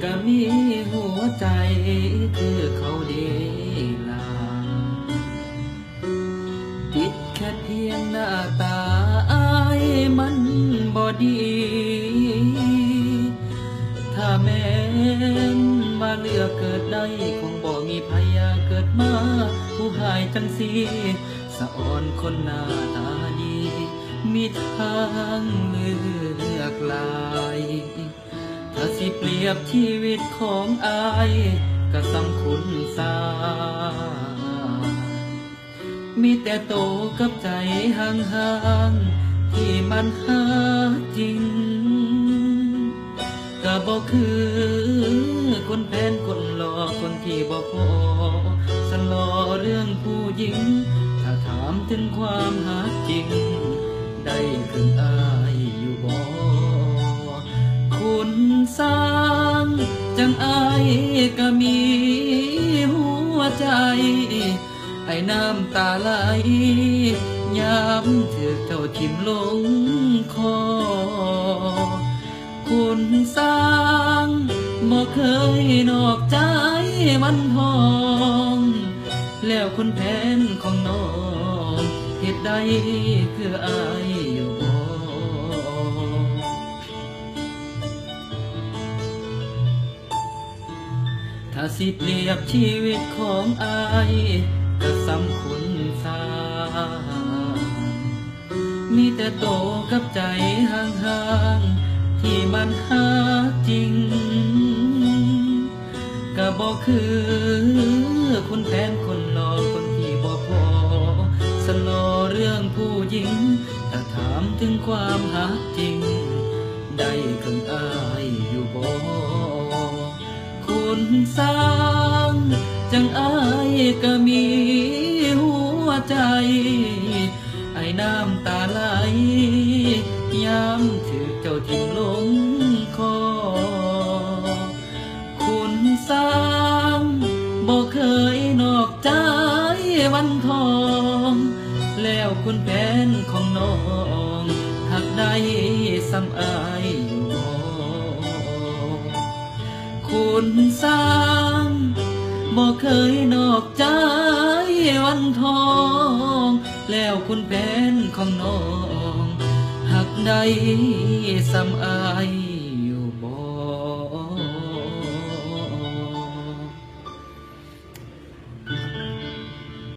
ก็มีหัวใจคือเขาเดลาติดแค่เพียงหน้าตาอายมันบ่ดีถ้าแม้นมาเลือกเกิดได้คงบ่มีพยาเกิดมาผู้หายจังสีสะอ่อนคนหน้าตาดีมีทางเลือกหลายถ้าสิเปรียบชีวิตของอายก็สำคุณสามีแต่โตกับใจห่างๆที่มันหาจริงก็บอกคือคนแพนคนหล่อคนที่บอกพอสลอเรื่องผู้หญิงถ้าถามถึงความหาจริงได้ถึงอายอยู่บ่คุณสร้างจังอายก็มีหัวใจไอ้น้ำตาไหลยามถือเจ้าทิ่มลงคอคุณสร้างบ่เคยนอกใจมันทองแล้วคุณแผนของน้องเหตุใดคืออายอยู่บ่ถ้าสิเปรียบชีวิตของอายก็สำคุณสามีแต่โตกับใจห่างๆที่มันหาจริงก็บอกคือคนแทนคนหล่อคนที่บอกพอสลอเรื่องผู้หญิงถ้าถามถึงความหาจริงได้ถึงอายอยู่บ่คุณสร้างจังอายก็มีหัวใจไอ้น้ำตาไหลยามถือเจ้าทิ่มลงคอคุณสร้างบ่เคยนอกใจวันทองแล้วคุณแผนของน้องหักได้ซ้ำอายอยู่บ่คุณสร้างบ่เคยนอกใจวันทองแล้วคุณแผนของน้องหักได้ซ้ำอาย